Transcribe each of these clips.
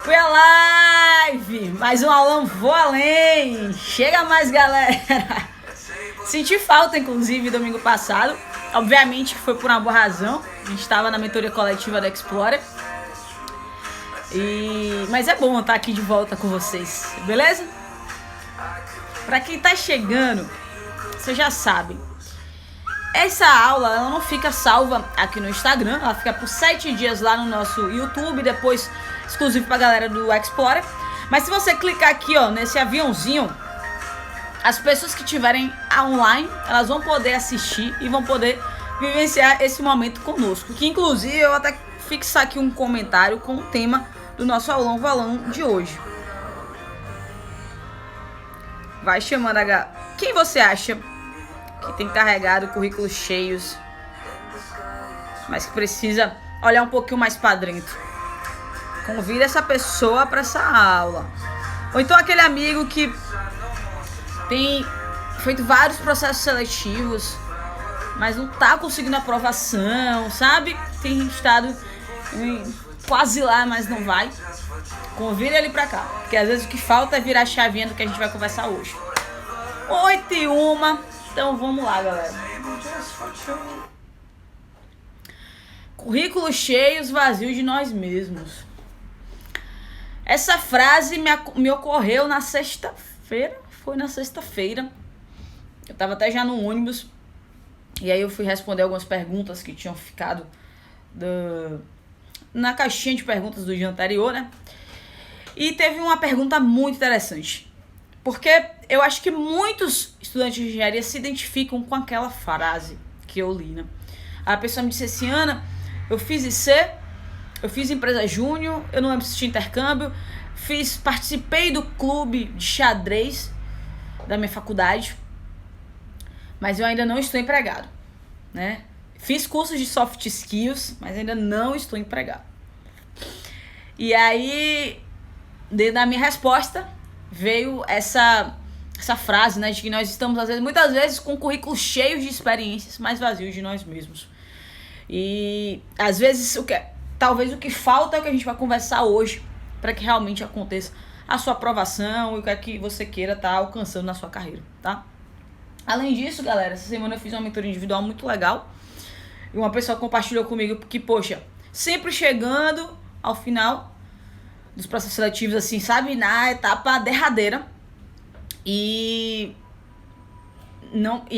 Fui a live, mais um aulão Vou Além. Chega mais, galera. Senti falta, inclusive, domingo passado. Obviamente que foi por uma boa razão. A gente estava na mentoria coletiva da Explorer. Mas é bom estar aqui de volta com vocês, beleza? Pra quem tá chegando, vocês já sabem. Essa aula ela não fica salva aqui no Instagram, ela fica por 7 dias lá no nosso YouTube, depois exclusivo pra galera do Explorer. Mas se você clicar aqui, ó, nesse aviãozinho, as pessoas que estiverem online, elas vão poder assistir e vão poder vivenciar esse momento conosco. Que inclusive eu vou até fixar aqui um comentário com o tema do nosso aulão valão de hoje. Vai chamando quem você acha que tem carregado currículos cheios, mas que precisa olhar um pouquinho mais para dentro? Convida essa pessoa para essa aula. Ou então aquele amigo que tem feito vários processos seletivos, mas não tá conseguindo aprovação, sabe? Tem estado quase lá, mas não vai. Convida ele pra cá, porque às vezes o que falta é virar a chavinha do que a gente vai conversar hoje. 8h01, então vamos lá, galera. Currículos cheios, vazios de nós mesmos. Essa frase me ocorreu na sexta-feira. Foi na sexta-feira. Eu tava até já no ônibus. E aí eu fui responder algumas perguntas que tinham ficado na caixinha de perguntas do dia anterior, né? E teve uma pergunta muito interessante. Porque eu acho que muitos estudantes de engenharia se identificam com aquela frase que eu li, né? A pessoa me disse assim: Ana, eu fiz IC, eu fiz empresa júnior, eu não lembro se tinha intercâmbio, participei do clube de xadrez da minha faculdade, mas eu ainda não estou empregado, né? Fiz cursos de soft skills, mas ainda não estou empregado. E aí, da minha resposta, veio essa frase, né, de que nós estamos, muitas vezes, com currículos cheios de experiências, mas vazios de nós mesmos. E, às vezes, talvez o que falta é o que a gente vai conversar hoje, para que realmente aconteça a sua aprovação e o que é que você queira estar alcançando na sua carreira, tá? Além disso, galera, essa semana eu fiz uma mentoria individual muito legal. E uma pessoa compartilhou comigo que, poxa, sempre chegando ao final dos processos seletivos, assim, sabe, na etapa derradeira. E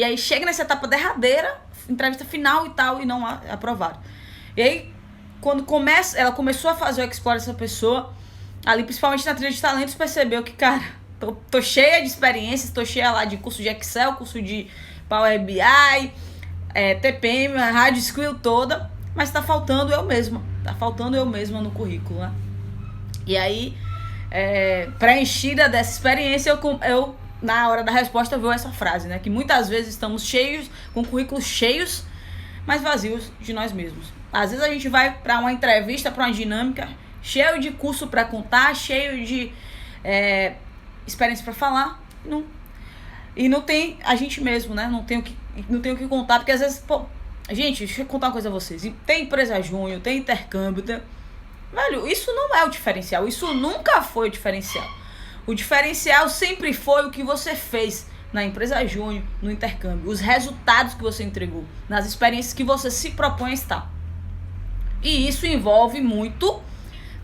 aí chega nessa etapa derradeira, entrevista final e tal, e não aprovaram. E aí, quando ela começou a fazer o Explore, essa pessoa, ali, principalmente na trilha de talentos, percebeu que, cara, tô cheia de experiências, tô cheia lá de curso de Excel, curso de Power BI, TPM, a hard skill toda, mas tá faltando eu mesma no currículo, né? E aí, preenchida dessa experiência, eu na hora da resposta, eu vi essa frase, né? Que muitas vezes estamos com currículos cheios, mas vazios de nós mesmos. Às vezes a gente vai para uma entrevista, para uma dinâmica, cheio de curso para contar, cheio de experiência para falar, e não tem a gente mesmo, né? Não tem o que contar, porque às vezes, pô, gente, deixa eu contar uma coisa a vocês. Tem empresa júnior, tem intercâmbio, velho, isso não é o diferencial, isso nunca foi o diferencial. O diferencial sempre foi o que você fez na empresa júnior, no intercâmbio, os resultados que você entregou, nas experiências que você se propõe a estar. E isso envolve muito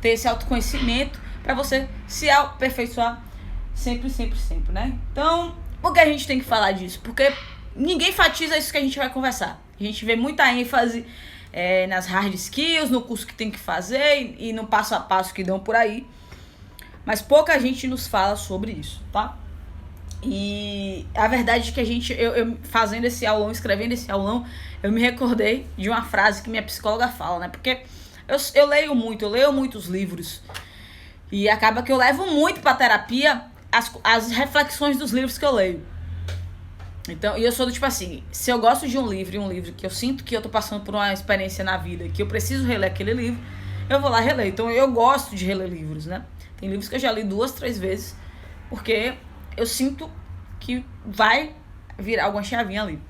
ter esse autoconhecimento para você se aperfeiçoar sempre, né? Então, por que a gente tem que falar disso? Porque ninguém enfatiza isso que a gente vai conversar. A gente vê muita ênfase nas hard skills, no curso que tem que fazer e no passo a passo que dão por aí. Mas pouca gente nos fala sobre isso, tá? E a verdade é que eu fazendo esse aulão, escrevendo esse aulão, eu me recordei de uma frase que minha psicóloga fala, né? Porque eu leio muitos livros e acaba que eu levo muito pra terapia as reflexões dos livros que eu leio. Então, e eu sou do tipo assim, se eu gosto de um livro que eu sinto que eu tô passando por uma experiência na vida, que eu preciso reler aquele livro, eu vou lá reler. Então eu gosto de reler livros, né? Tem livros que eu já li 2, 3 vezes, porque eu sinto que vai virar alguma chavinha ali.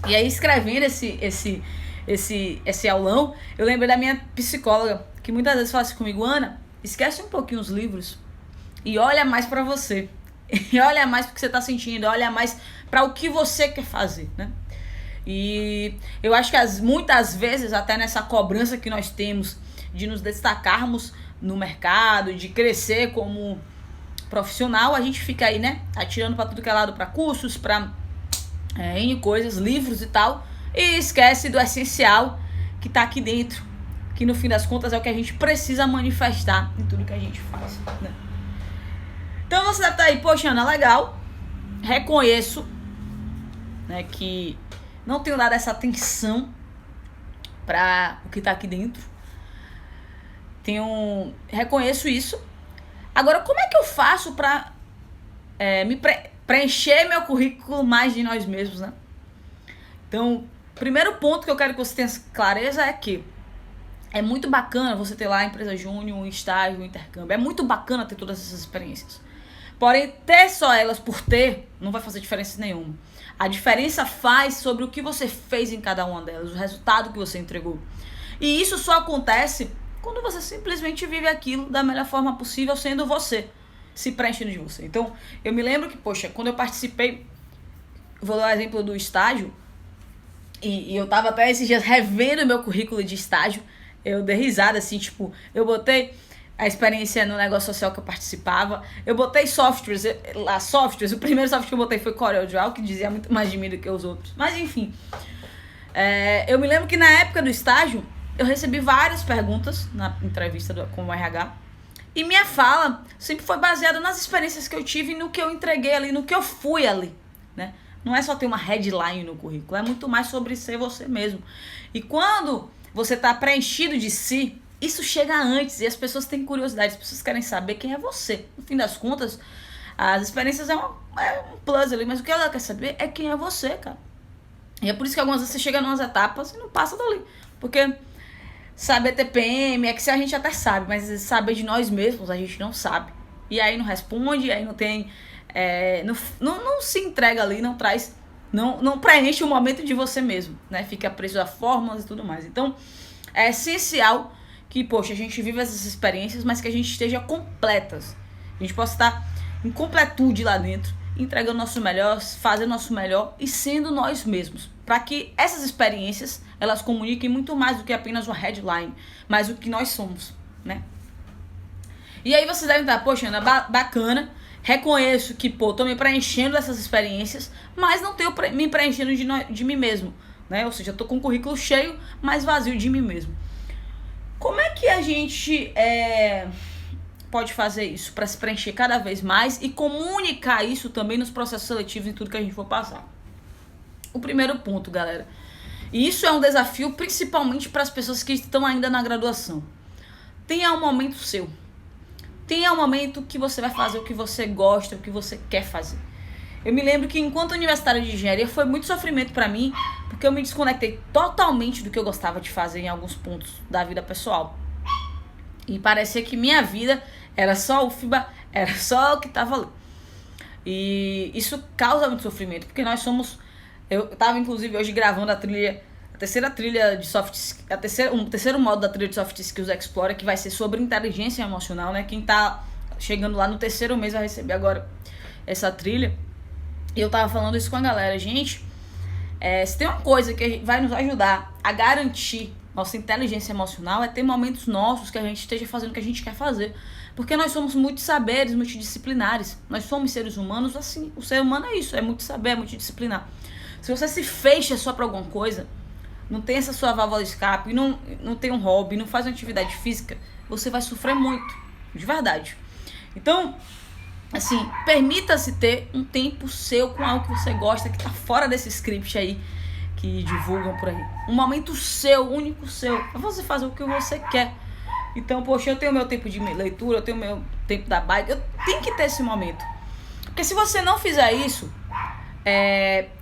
E aí, escrevendo esse aulão, eu lembrei da minha psicóloga, que muitas vezes fala assim comigo: Ana, esquece um pouquinho os livros e olha mais pra você. E olha mais pro que você tá sentindo, olha mais pra o que você quer fazer, né? E eu acho que muitas vezes, até nessa cobrança que nós temos de nos destacarmos no mercado, de crescer como profissional, a gente fica aí, né, atirando pra tudo que é lado, pra cursos, pra N coisas, livros e tal, e esquece do essencial que tá aqui dentro, que no fim das contas é o que a gente precisa manifestar em tudo que a gente faz, né? Então você deve estar aí, poxa, Ana, legal, reconheço, né, que não tenho dado essa atenção para o que tá aqui dentro, reconheço isso. Agora, como é que eu faço para preencher meu currículo mais de nós mesmos, né? Então, primeiro ponto que eu quero que você tenha clareza é que é muito bacana você ter lá a empresa júnior, um estágio, um intercâmbio. É muito bacana ter todas essas experiências. Porém, ter só elas por ter não vai fazer diferença nenhuma. A diferença faz sobre o que você fez em cada uma delas, o resultado que você entregou. E isso só acontece quando você simplesmente vive aquilo da melhor forma possível, sendo você, se preenchendo de você. Então, eu me lembro que, poxa, quando eu participei, vou dar o exemplo do estágio, e eu tava até esses dias revendo meu currículo de estágio, eu dei risada, assim, tipo, eu botei a experiência no negócio social que eu participava, eu botei softwares, o primeiro software que eu botei foi CorelDRAW, que dizia muito mais de mim do que os outros, mas enfim, eu me lembro que na época do estágio, eu recebi várias perguntas na entrevista com o RH, e minha fala sempre foi baseada nas experiências que eu tive e no que eu entreguei ali, no que eu fui ali, né? Não é só ter uma headline no currículo, é muito mais sobre ser você mesmo. E quando você está preenchido de si, isso chega antes e as pessoas têm curiosidade, as pessoas querem saber quem é você. No fim das contas, as experiências é um plus ali, mas o que ela quer saber é quem é você, cara. E é por isso que algumas vezes você chega em umas etapas e não passa dali. Porque saber TPM é que a gente até sabe, mas saber de nós mesmos a gente não sabe. E aí não responde, aí não tem... não se entrega ali, não traz... Não preenche o momento de você mesmo, né? Fica preso a fórmulas e tudo mais. Então, é essencial que, poxa, a gente viva essas experiências, mas que a gente esteja completas. A gente possa estar em completude lá dentro, entregando o nosso melhor, fazendo o nosso melhor e sendo nós mesmos. Para que essas experiências, elas comuniquem muito mais do que apenas uma headline, mas o que nós somos, né? E aí vocês devem estar, poxa, Ana, bacana, reconheço que, tô me preenchendo dessas experiências, mas não tenho me preenchendo de mim mesmo, né? Ou seja, eu tô com um currículo cheio, mas vazio de mim mesmo. Como é que a gente pode fazer isso para se preencher cada vez mais e comunicar isso também nos processos seletivos e tudo que a gente for passar? O primeiro ponto, galera, e isso é um desafio principalmente para as pessoas que estão ainda na graduação. Tenha um momento seu. Tenha um momento que você vai fazer o que você gosta, o que você quer fazer. Eu me lembro que enquanto universitária de engenharia foi muito sofrimento pra mim, porque eu me desconectei totalmente do que eu gostava de fazer em alguns pontos da vida pessoal. E parecia que minha vida era só UFBA, era só o que tava ali. E isso causa muito sofrimento, porque nós somos... Eu tava inclusive hoje gravando a terceira trilha de soft skills, o terceiro modo da trilha de Soft Skills Explorer, que vai ser sobre inteligência emocional, né? Quem tá chegando lá no terceiro mês vai receber agora essa trilha. E eu tava falando isso com a galera, gente, se tem uma coisa que vai nos ajudar a garantir nossa inteligência emocional é ter momentos nossos que a gente esteja fazendo o que a gente quer fazer. Porque nós somos multissaberes, multidisciplinares. Nós somos seres humanos assim. O ser humano é isso, é multissaber, é multidisciplinar. Se você se fecha só pra alguma coisa, não tem essa sua válvula de escape, não tem um hobby, não faz uma atividade física, você vai sofrer muito, de verdade. Então, assim, permita-se ter um tempo seu com algo que você gosta, que tá fora desse script aí que divulgam por aí. Um momento seu, único seu, pra você fazer o que você quer. Então, poxa, eu tenho meu tempo de leitura, eu tenho meu tempo da bike, eu tenho que ter esse momento. Porque se você não fizer isso,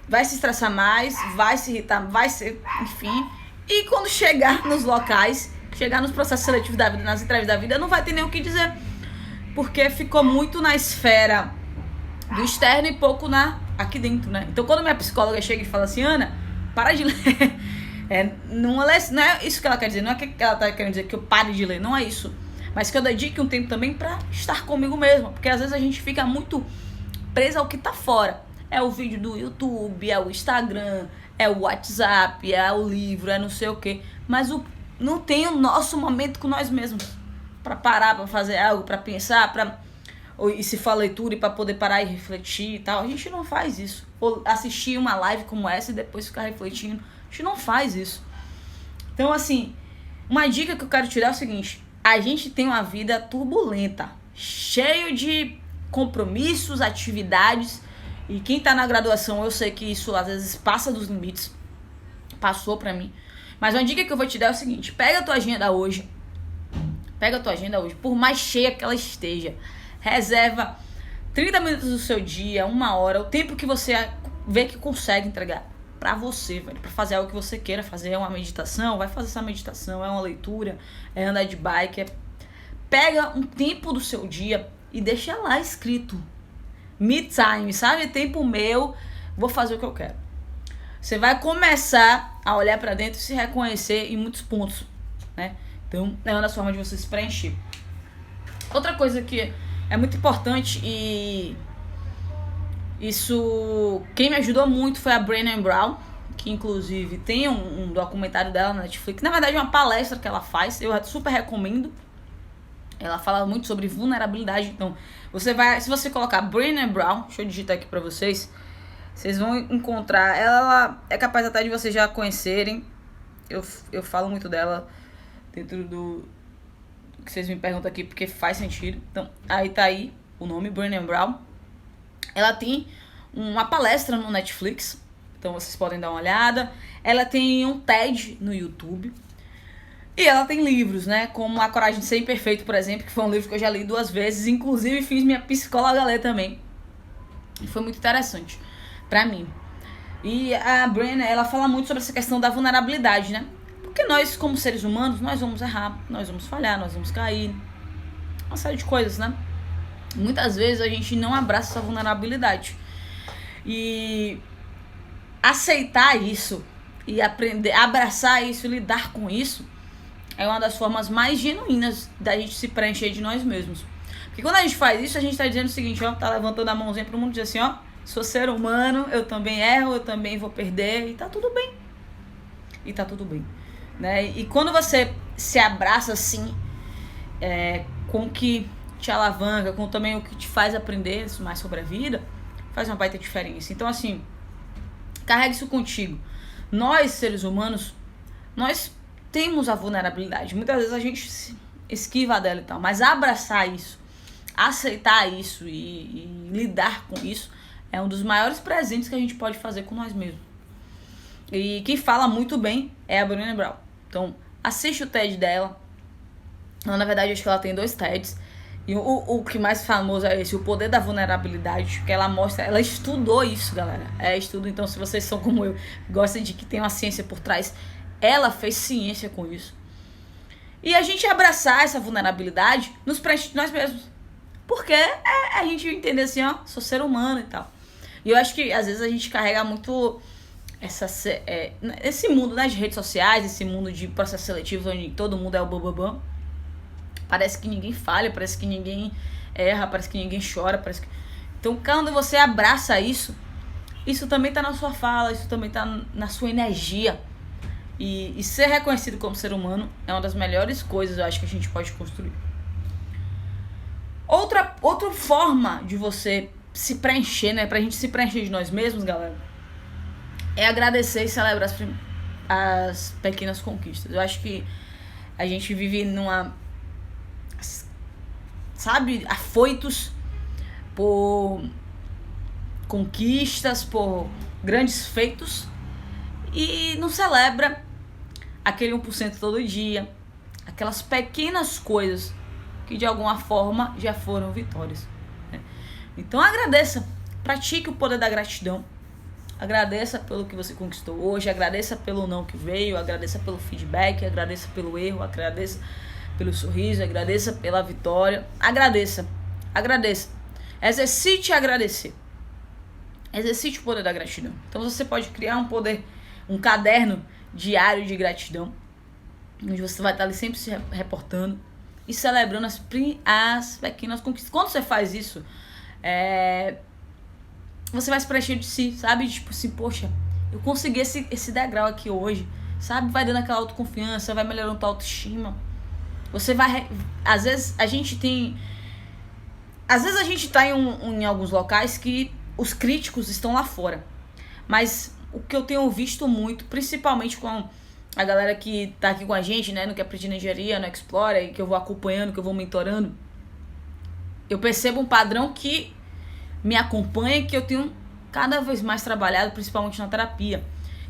vai se estressar mais, vai se irritar, vai ser, enfim. E quando chegar nos locais, chegar nos processos seletivos da vida, nas entrevistas da vida, não vai ter nem o que dizer. Porque ficou muito na esfera do externo e pouco aqui dentro, né? Então, quando minha psicóloga chega e fala assim, Ana, para de ler. Não é isso que ela quer dizer, não é que ela tá querendo dizer que eu pare de ler, não é isso. mas que eu dedique um tempo também para estar comigo mesma, porque às vezes a gente fica muito presa ao que tá fora. É o vídeo do YouTube, é o Instagram, é o WhatsApp, é o livro, é não sei o que, mas não tem o nosso momento com nós mesmos, para parar, para fazer algo, para pensar, e se for leitura e para poder parar e refletir e tal. A gente não faz isso. Ou assistir uma live como essa e depois ficar refletindo. A gente não faz isso. Então, assim, uma dica que eu quero tirar é o seguinte: a gente tem uma vida turbulenta, cheio de compromissos, atividades, e quem tá na graduação, eu sei que isso às vezes passa dos limites, passou pra mim, mas uma dica que eu vou te dar é o seguinte: pega a tua agenda hoje, por mais cheia que ela esteja, reserva 30 minutos do seu dia, 1 hora, o tempo que você vê que consegue entregar pra você, velho, pra fazer algo que você queira fazer. É uma meditação, vai fazer essa meditação, é uma leitura, é andar de bike, pega um tempo do seu dia e deixa lá escrito me time, sabe? Tempo meu, vou fazer o que eu quero. Você vai começar a olhar pra dentro e se reconhecer em muitos pontos, né? Então, é uma das formas de você se preencher. Outra coisa que é muito importante, e isso, quem me ajudou muito foi a Brené Brown, que inclusive tem um documentário dela na Netflix. Na verdade é uma palestra que ela faz, eu super recomendo. Ela fala muito sobre vulnerabilidade. Então, se você colocar Brené Brown, deixa eu digitar aqui pra vocês, vocês vão encontrar. Ela é capaz até de vocês já conhecerem. Eu falo muito dela dentro do que vocês me perguntam aqui, porque faz sentido. Então, aí tá aí o nome, Brené Brown. Ela tem uma palestra no Netflix, então vocês podem dar uma olhada. Ela tem um TED no YouTube. E ela tem livros, né? Como A Coragem de Ser Imperfeito, por exemplo, que foi um livro que eu já li 2 vezes. Inclusive, fiz minha psicóloga ler também. E foi muito interessante pra mim. E a Brené, ela fala muito sobre essa questão da vulnerabilidade, né? Porque nós, como seres humanos, nós vamos errar, nós vamos falhar, nós vamos cair. Uma série de coisas, né? Muitas vezes a gente não abraça essa vulnerabilidade. E aceitar isso, e aprender a abraçar isso, lidar com isso, é uma das formas mais genuínas da gente se preencher de nós mesmos. Porque quando a gente faz isso, a gente tá dizendo o seguinte, ó, tá levantando a mãozinha pro mundo e diz assim, ó, sou ser humano, eu também erro, eu também vou perder, e tá tudo bem. E tá tudo bem, né? E quando você se abraça assim, com o que te alavanca, com também o que te faz aprender mais sobre a vida, faz uma baita diferença. Então, assim, carregue isso contigo. Nós, seres humanos, nós temos a vulnerabilidade. Muitas vezes a gente se esquiva dela e tal, mas abraçar isso, aceitar isso e lidar com isso é um dos maiores presentes que a gente pode fazer com nós mesmos. E quem fala muito bem é a Brené Brown. Então, assiste o TED dela. Na verdade, acho que ela tem 2 TEDs. E o que mais famoso é esse, o poder da vulnerabilidade, que ela mostra, ela estudou isso, galera. Estudo, então, se vocês são como eu, gostam de que tem uma ciência por trás, ela fez ciência com isso. E a gente abraçar essa vulnerabilidade nos preenche de nós mesmos. Porque a gente entender assim, ó, sou ser humano e tal. E eu acho que às vezes a gente carrega muito esse mundo, né, de redes sociais, esse mundo de processos seletivos onde todo mundo é o bambambam. Parece que ninguém falha, parece que ninguém erra, parece que ninguém chora, Então, quando você abraça isso, isso também tá na sua fala, isso também tá na sua energia. E ser reconhecido como ser humano é uma das melhores coisas, eu acho, que a gente pode construir. Outra forma de você se preencher, né, pra gente se preencher de nós mesmos, galera, é agradecer e celebrar as pequenas conquistas. Eu acho que a gente vive afoitos por conquistas, por grandes feitos, e não celebra aquele 1% todo dia, aquelas pequenas coisas que de alguma forma já foram vitórias, né? Então agradeça, pratique o poder da gratidão, agradeça pelo que você conquistou hoje, agradeça pelo não que veio, agradeça pelo feedback, agradeça pelo erro, agradeça pelo sorriso, agradeça pela vitória, agradeça, exercite agradecer, exercite o poder da gratidão. Então você pode criar um caderno diário de gratidão, onde você vai estar ali sempre se reportando, e celebrando as pequenas conquistas. Quando você faz isso, você vai se preencher de si, sabe? Tipo assim, poxa, eu consegui esse degrau aqui hoje, sabe? Vai dando aquela autoconfiança, vai melhorando tua autoestima. Você vai... Às vezes a gente tá em alguns locais que os críticos estão lá fora. Mas o que eu tenho visto muito, principalmente com a galera que tá aqui com a gente, né, no Que Aprendi na Engenharia, no Explora, e que eu vou acompanhando, que eu vou mentorando, eu percebo um padrão que me acompanha, que eu tenho cada vez mais trabalhado, principalmente na terapia,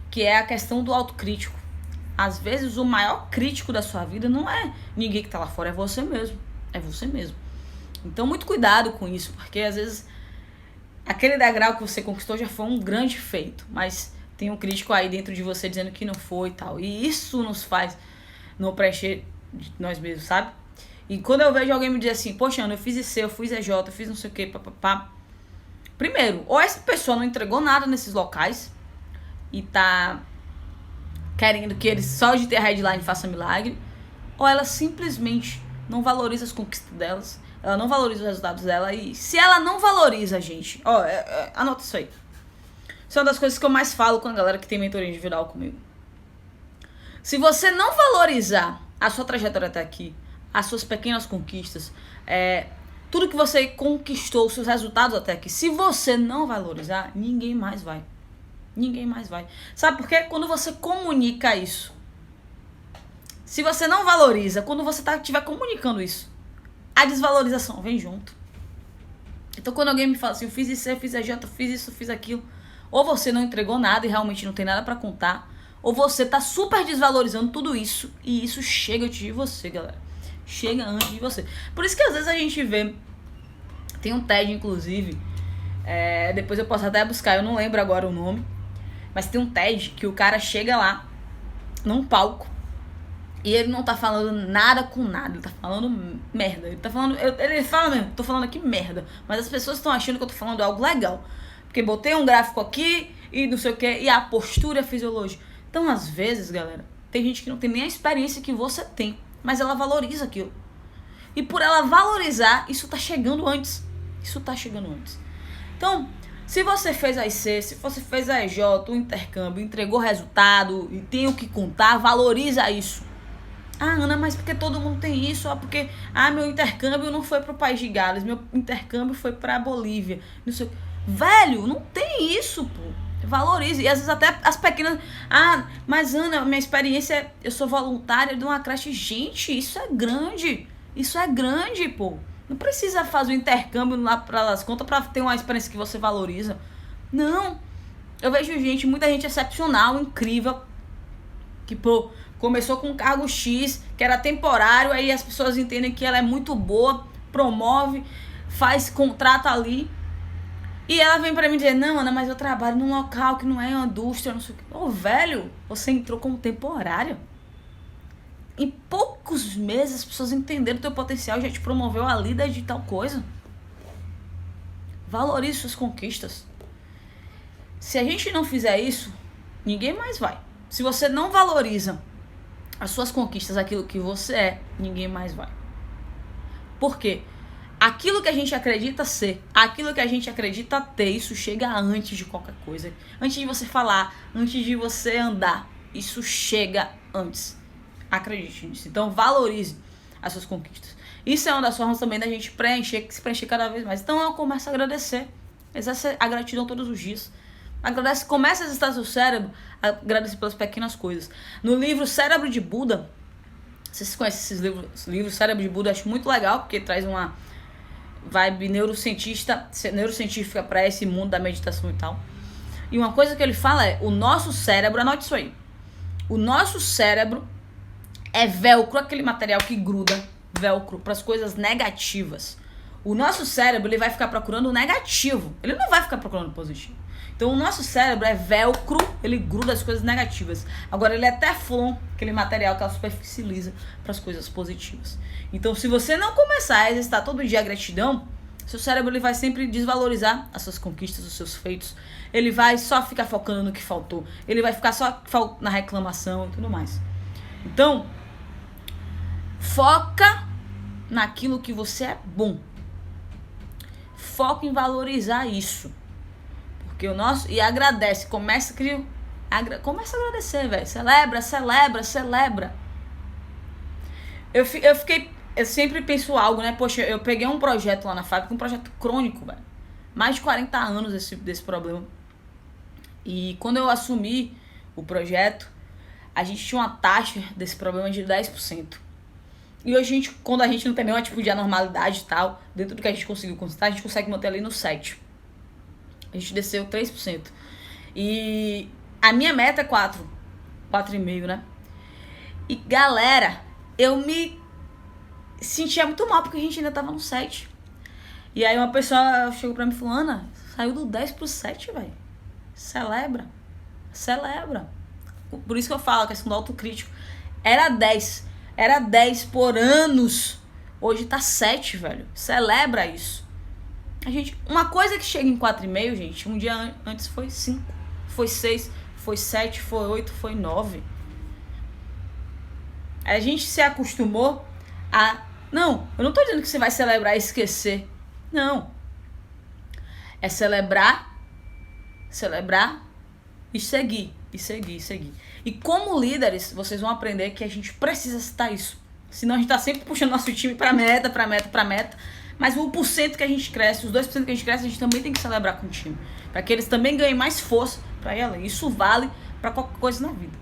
que é a questão do autocrítico. Às vezes o maior crítico da sua vida não é ninguém que tá lá fora, é você mesmo. É você mesmo. Então muito cuidado com isso, porque às vezes aquele degrau que você conquistou já foi um grande feito, mas tem um crítico aí dentro de você dizendo que não foi e tal. E isso nos faz não preencher de nós mesmos, sabe? E quando eu vejo alguém me dizer assim, poxa, Ana, eu fiz IC, eu fiz EJ, eu fiz não sei o que, papapá. Primeiro, ou essa pessoa não entregou nada nesses locais e tá querendo que ele só de ter headline faça milagre, ou ela simplesmente não valoriza as conquistas delas, ela não valoriza os resultados dela. E se ela não valoriza, gente, anota isso aí. Isso é uma das coisas que eu mais falo com a galera que tem mentoria individual comigo. Se você não valorizar a sua trajetória até aqui, as suas pequenas conquistas, tudo que você conquistou, os seus resultados até aqui, se você não valorizar, ninguém mais vai. Ninguém mais vai. Sabe por quê? Quando você comunica isso, se você não valoriza, quando você estiver comunicando isso, a desvalorização vem junto. Então quando alguém me fala assim, eu fiz isso, eu fiz EJ, eu fiz isso, eu fiz aquilo, ou você não entregou nada e realmente não tem nada pra contar, ou você tá super desvalorizando tudo isso, e isso chega antes de você, galera. Chega antes de você. Por isso que às vezes a gente vê, tem um TED inclusive, depois eu posso até buscar, eu não lembro agora o nome, mas tem um TED que o cara chega lá num palco e ele não tá falando nada com nada, ele tá falando merda. Ele tá falando, ele fala mesmo, tô falando aqui merda, mas as pessoas estão achando que eu tô falando algo legal, porque botei um gráfico aqui e não sei o que, e a postura, a fisiologia. Então às vezes, galera, tem gente que não tem nem a experiência que você tem, mas ela valoriza aquilo. E por ela valorizar, isso tá chegando antes. Isso tá chegando antes. Então, se você fez a IC, se você fez a EJ, o intercâmbio, entregou resultado e tem o que contar, valoriza isso. Ah, Ana, mas porque todo mundo tem isso? Porque meu intercâmbio não foi pro País de Gales, meu intercâmbio foi pra Bolívia. Não sei. Velho, não tem isso, pô. Valorize. E às vezes até as pequenas... mas Ana, minha experiência, eu sou voluntária de uma creche. Gente, isso é grande. Isso é grande, pô. Não precisa fazer o intercâmbio lá pelas contas pra ter uma experiência que você valoriza. Não. Eu vejo muita gente excepcional, incrível, que, pô, começou com um cargo X, que era temporário, aí as pessoas entendem que ela é muito boa, promove, faz contrato ali, e ela vem pra mim dizer, não, Ana, mas eu trabalho num local que não é uma indústria, não sei o que. Ô, velho, você entrou como temporário. Em poucos meses as pessoas entenderam o teu potencial e já te promoveu a líder de tal coisa. Valorize suas conquistas. Se a gente não fizer isso, ninguém mais vai. Se você não valoriza as suas conquistas, aquilo que você é, ninguém mais vai. Por quê? Aquilo que a gente acredita ser, aquilo que a gente acredita ter, isso chega antes de qualquer coisa. Antes de você falar, antes de você andar, isso chega antes. Acredite nisso. Então valorize as suas conquistas. Isso é uma das formas também da gente se preencher cada vez mais. Então eu começo a agradecer. Exerce a gratidão todos os dias. Agradece, começa a exercitar seu cérebro a agradecer pelas pequenas coisas. No livro Cérebro de Buda, vocês conhecem esses livros Cérebro de Buda, eu acho muito legal, porque traz uma vibe neurocientífica para esse mundo da meditação e tal. E uma coisa que ele fala é, o nosso cérebro, anote isso aí, o nosso cérebro é velcro, aquele material que gruda, velcro, para as coisas negativas. O nosso cérebro, ele vai ficar procurando o negativo, ele não vai ficar procurando o positivo. Então o nosso cérebro é velcro, ele gruda as coisas negativas. Agora ele é teflon, aquele material que ela superfície lisa para as coisas positivas. Então se você não começar a exercitar todo dia a gratidão, seu cérebro ele vai sempre desvalorizar as suas conquistas, os seus feitos. Ele vai só ficar focando no que faltou. Ele vai ficar só na reclamação e tudo mais. Então, foca naquilo que você é bom. Foca em valorizar isso. Porque o nosso... E agradece. Começa a agradecer, velho. Celebra. Eu sempre penso algo, né? Poxa, eu peguei um projeto lá na fábrica, um projeto crônico, velho. Mais de 40 anos desse problema. E quando eu assumi o projeto, a gente tinha uma taxa desse problema de 10%. E hoje, quando a gente não tem nenhum tipo de anormalidade e tal, dentro do que a gente conseguiu constatar, a gente consegue manter ali no 7%. A gente desceu 3%. E a minha meta é 4,5%, né? E galera, eu me sentia muito mal porque a gente ainda tava no 7%. E aí uma pessoa chegou pra mim e falou: Ana, saiu do 10 pro 7, velho. Celebra. Por isso que eu falo, a questão do autocrítico. Era 10 por anos. Hoje tá 7, velho. Celebra isso. Uma coisa que chega em 4,5, gente, um dia antes foi 5, foi 6, foi 7, foi 8, foi 9. A gente se acostumou a... Não, eu não tô dizendo que você vai celebrar e esquecer. Não. É celebrar e seguir. E como líderes, vocês vão aprender que a gente precisa citar isso. Senão a gente tá sempre puxando nosso time pra meta. Mas o 1% que a gente cresce, os 2% que a gente cresce, a gente também tem que celebrar com o time. Pra que eles também ganhem mais força pra ir além. Isso vale pra qualquer coisa na vida.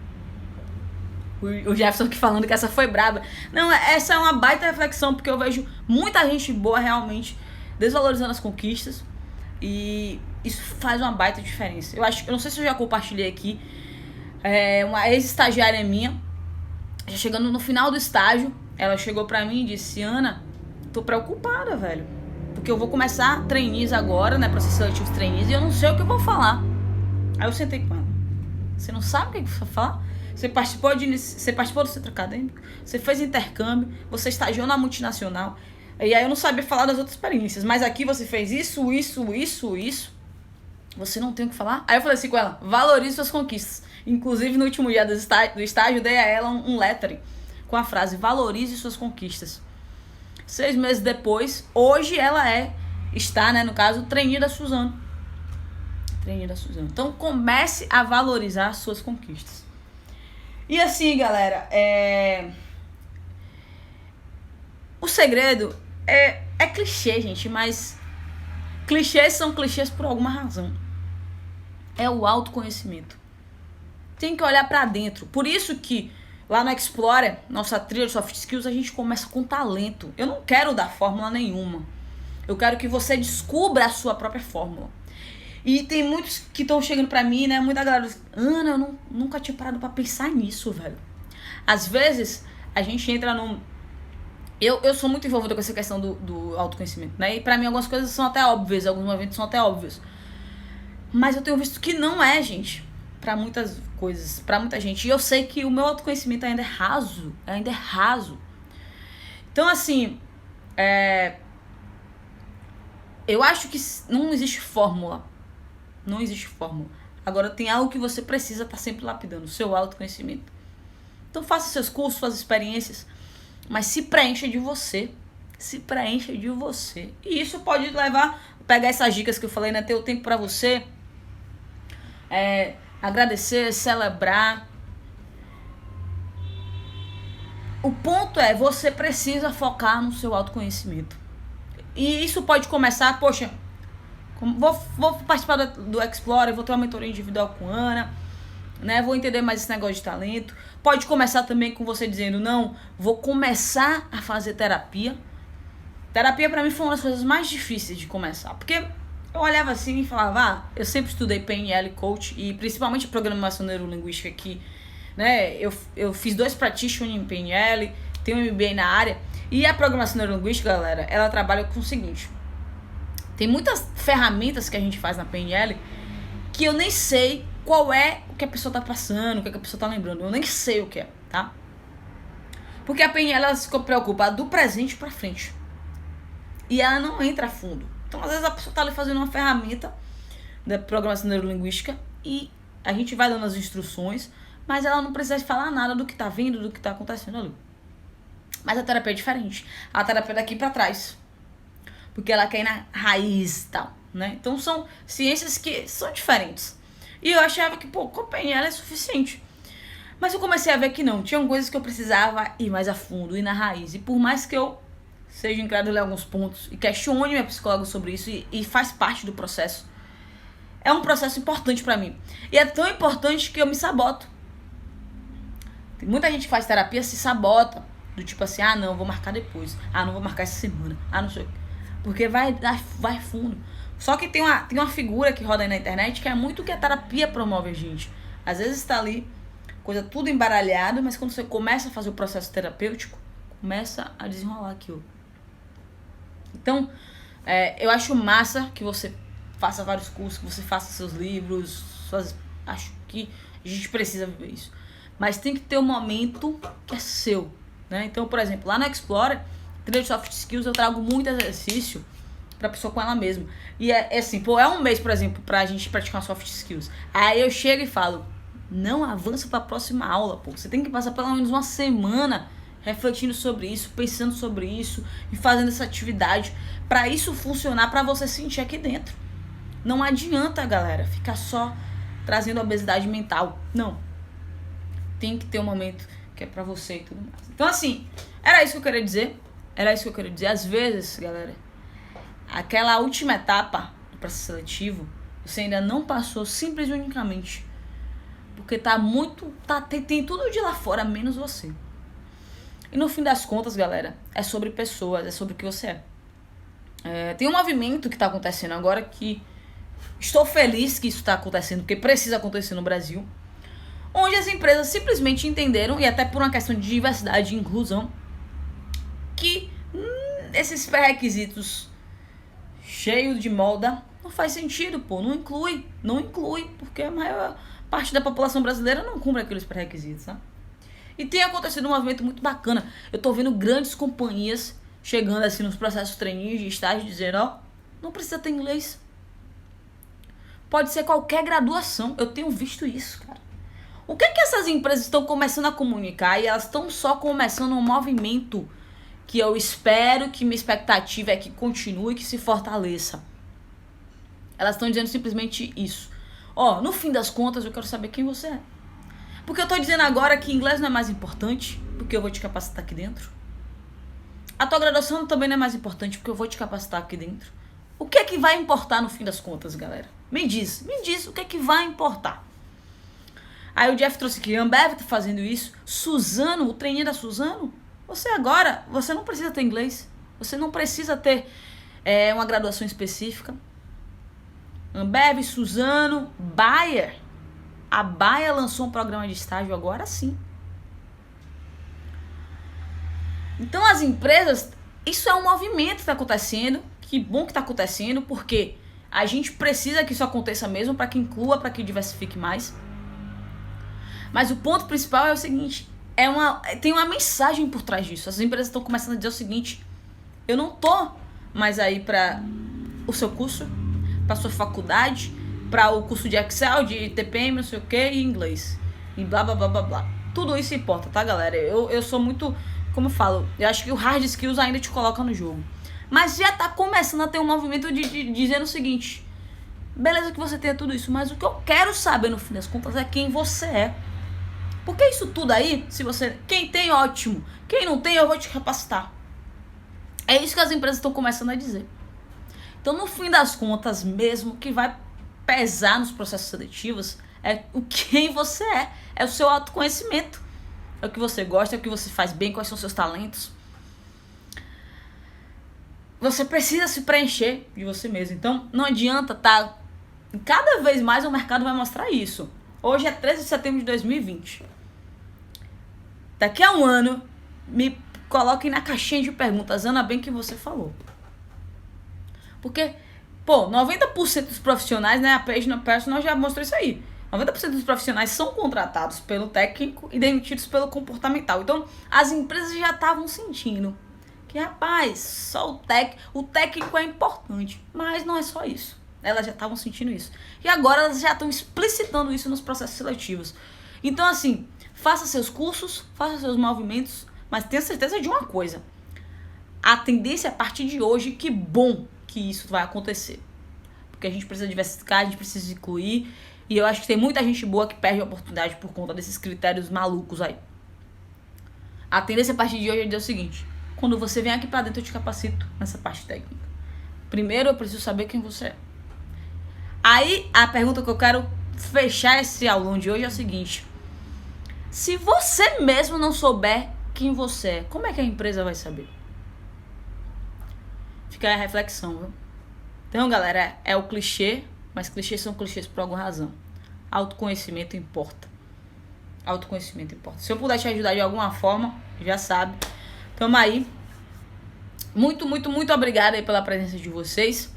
O Jefferson aqui falando que essa foi braba. Não, essa é uma baita reflexão, porque eu vejo muita gente boa realmente desvalorizando as conquistas. E isso faz uma baita diferença. Eu não sei se eu já compartilhei aqui. Uma ex-estagiária minha, já chegando no final do estágio, ela chegou pra mim e disse: Ana, tô preocupada, velho. Porque eu vou começar trainees agora, né? Processo seletivo trainees, e eu não sei o que eu vou falar. Aí eu sentei com ela. Você não sabe o que você vai falar? Você participou do centro acadêmico, você fez intercâmbio, você estagiou na multinacional. E aí eu não sabia falar das outras experiências. Mas aqui você fez isso. Você não tem o que falar? Aí eu falei assim com ela: valorize suas conquistas. Inclusive no último dia do estágio, dei a ela um lettering com a frase: valorize suas conquistas. 6 meses depois, hoje ela está, né, no caso, trainee da Suzano. Então comece a valorizar suas conquistas. E assim, galera, o segredo é clichê, gente, mas clichês são clichês por alguma razão. É o autoconhecimento. Tem que olhar pra dentro. Por isso que lá no Explorer, nossa trilha de soft skills, a gente começa com talento. Eu não quero dar fórmula nenhuma. Eu quero que você descubra a sua própria fórmula. E tem muitos que estão chegando pra mim, né? Muita galera diz: Ana, eu nunca tinha parado pra pensar nisso, velho. Às vezes, a gente entra num... Eu sou muito envolvida com essa questão do autoconhecimento, né? E pra mim algumas coisas são até óbvias, alguns momentos são até óbvios. Mas eu tenho visto que não é, gente. Pra muitas coisas, pra muita gente. E eu sei que o meu autoconhecimento ainda é raso. Então, assim, eu acho que não existe fórmula. Agora tem algo que você precisa estar sempre lapidando: o seu autoconhecimento. Então faça seus cursos, suas experiências, mas se preencha de você. E isso pode pegar essas dicas que eu falei, né? Ter o tempo pra você, agradecer, celebrar. O ponto é, você precisa focar no seu autoconhecimento. E isso pode começar, poxa, vou participar do Explorer, vou ter uma mentoria individual com a Ana, né? Vou entender mais esse negócio de talento. Pode começar também com você dizendo: não, vou começar a fazer terapia. Terapia pra mim foi uma das coisas mais difíceis de começar, porque eu olhava assim e falava: eu sempre estudei PNL, coach, e principalmente programação neurolinguística aqui, né? Eu fiz 2 practitioners em PNL, tenho um MBA na área. E a programação neurolinguística, galera, ela trabalha com o seguinte: tem muitas ferramentas que a gente faz na PNL que eu nem sei qual é o que a pessoa tá passando, o que a pessoa tá lembrando. Eu nem sei o que é, tá? Porque a PNL, ela se preocupa do presente pra frente. E ela não entra a fundo. Então, às vezes, a pessoa tá ali fazendo uma ferramenta da programação neurolinguística e a gente vai dando as instruções, mas ela não precisa falar nada do que tá vindo, do que tá acontecendo ali. Mas a terapia é diferente. A terapia é daqui pra trás. Porque ela quer ir na raiz e tal, né? Então são ciências que são diferentes. E eu achava que, pô, com a PNL é suficiente. Mas eu comecei a ver que não. Tinham coisas que eu precisava ir mais a fundo, ir na raiz. E por mais que eu seja incrédulo em alguns pontos e questione minha psicóloga sobre isso e faz parte do processo, é um processo importante pra mim. E é tão importante que eu me saboto. Tem muita gente que faz terapia se sabota. Do tipo assim, ah não, vou marcar depois. Ah, não vou marcar essa semana. Ah, não sei. Porque vai fundo. Só que tem uma figura que roda aí na internet que é muito que a terapia promove a gente. Às vezes tá ali, coisa tudo embaralhada, mas quando você começa a fazer o processo terapêutico, começa a desenrolar aquilo. Então, eu acho massa que você faça vários cursos, que você faça seus livros, acho que a gente precisa viver isso. Mas tem que ter um momento que é seu, né? Então, por exemplo, lá no Explorer, trilha de soft skills, eu trago muito exercício pra pessoa com ela mesma. E é assim, pô, é um mês, por exemplo, pra gente praticar soft skills. Aí eu chego e falo, não avança pra próxima aula, pô. Você tem que passar pelo menos uma semana refletindo sobre isso, pensando sobre isso e fazendo essa atividade pra isso funcionar, pra você sentir aqui dentro. Não adianta, galera, ficar só trazendo obesidade mental. Não. Tem que ter um momento que é pra você e tudo mais. Então, assim, era isso que eu queria dizer. Às vezes, galera, aquela última etapa do processo seletivo, você ainda não passou simples e unicamente porque tem tudo de lá fora, menos você. E no fim das contas, galera, é sobre pessoas, é sobre o que você é. Tem um movimento que tá acontecendo agora que estou feliz que isso tá acontecendo, porque precisa acontecer no Brasil, onde as empresas simplesmente entenderam, e até por uma questão de diversidade e inclusão, que esses pré-requisitos cheios de molda não faz sentido, pô, não inclui, porque a maior parte da população brasileira não cumpre aqueles pré-requisitos, sabe? E tem acontecido um movimento muito bacana. Eu tô vendo grandes companhias chegando assim nos processos trainees de estágio dizendo, ó, não precisa ter inglês. Pode ser qualquer graduação. Eu tenho visto isso, cara. O que essas empresas estão começando a comunicar? E elas estão só começando um movimento que eu espero, que minha expectativa é que continue, que se fortaleça. Elas estão dizendo simplesmente isso. Ó, no fim das contas, eu quero saber quem você é. Porque eu tô dizendo agora que inglês não é mais importante, porque eu vou te capacitar aqui dentro. A tua graduação também não é mais importante, porque eu vou te capacitar aqui dentro. O que é que vai importar no fim das contas, galera? Me diz o que é que vai importar. Aí o Jeff trouxe aqui, Ambev tá fazendo isso. Suzano, o treininho da Suzano, você não precisa ter inglês. Você não precisa ter uma graduação específica. Ambev, Suzano, Bayer. A Bayer lançou um programa de estágio agora sim. Então as empresas, isso é um movimento que está acontecendo. Que bom que está acontecendo, porque a gente precisa que isso aconteça mesmo para que inclua, para que diversifique mais. Mas o ponto principal é o seguinte, tem uma mensagem por trás disso. As empresas estão começando a dizer o seguinte, eu não tô mais aí para o seu curso, para sua faculdade, para o curso de Excel, de TPM, não sei o que, e inglês. E blá, blá, blá, blá, blá. Tudo isso importa, tá, galera? Eu sou muito, como eu falo, eu acho que o hard skills ainda te coloca no jogo. Mas já tá começando a ter um movimento de dizendo o seguinte, beleza que você tenha tudo isso, mas o que eu quero saber no fim das contas é quem você é. Porque isso tudo aí, quem tem, ótimo. Quem não tem, eu vou te capacitar. É isso que as empresas estão começando a dizer. Então, no fim das contas, mesmo, o que vai pesar nos processos seletivos é o quem você é. É o seu autoconhecimento. É o que você gosta, é o que você faz bem, quais são os seus talentos. Você precisa se preencher de você mesmo. Então, não adianta cada vez mais o mercado vai mostrar isso. Hoje é 13 de setembro de 2020. Daqui a um ano, me coloquem na caixinha de perguntas, Ana, bem que você falou. Porque, 90% dos profissionais, né, a Page no Personal já mostrou isso aí. 90% dos profissionais são contratados pelo técnico e demitidos pelo comportamental. Então, as empresas já estavam sentindo que, rapaz, só o técnico é importante. Mas não é só isso. Elas já estavam sentindo isso. E agora elas já estão explicitando isso nos processos seletivos. Então, assim, faça seus cursos, faça seus movimentos, Mas tenha certeza de uma coisa. A tendência a partir de hoje, que bom que isso vai acontecer. Porque a gente precisa diversificar, a gente precisa incluir. E eu acho que tem muita gente boa que perde a oportunidade por conta desses critérios malucos aí. A tendência a partir de hoje é dizer o seguinte: quando você vem aqui pra dentro, eu te capacito nessa parte técnica. Primeiro, eu preciso saber quem você é. Aí, a pergunta que eu quero fechar esse aulão de hoje é o seguinte: se você mesmo não souber quem você é, como é que a empresa vai saber? Fica aí a reflexão, viu? Então, galera, é o clichê, mas clichês são clichês por alguma razão. Autoconhecimento importa. Autoconhecimento importa. Se eu puder te ajudar de alguma forma, já sabe. Tamo aí. Muito, muito, muito obrigada aí pela presença de vocês.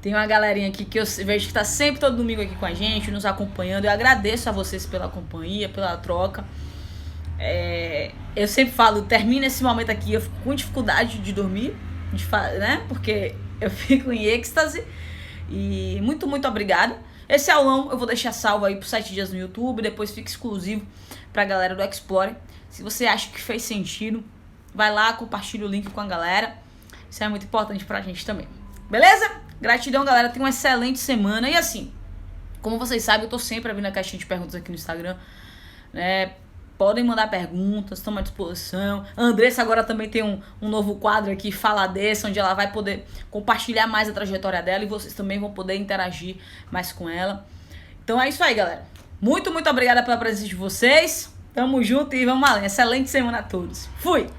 Tem uma galerinha aqui que eu vejo que tá sempre todo domingo aqui com a gente, nos acompanhando. Eu agradeço a vocês pela companhia, pela troca. Eu sempre falo, termina esse momento aqui, eu fico com dificuldade de dormir, né? Porque eu fico em êxtase. E muito, muito obrigada. Esse aulão eu vou deixar salvo aí por 7 dias no YouTube, depois fica exclusivo pra galera do Explore. Se você acha que fez sentido, vai lá, compartilha o link com a galera. Isso é muito importante pra gente também. Beleza? Gratidão, galera. Tenha uma excelente semana. E assim, como vocês sabem, eu tô sempre abrindo a caixinha de perguntas aqui no Instagram, né? Podem mandar perguntas, estamos à disposição. A Andressa agora também tem um novo quadro aqui, Fala Dessa, onde ela vai poder compartilhar mais a trajetória dela e vocês também vão poder interagir mais com ela. Então é isso aí, galera. Muito, muito obrigada pela presença de vocês. Tamo junto e vamos além. Excelente semana a todos. Fui!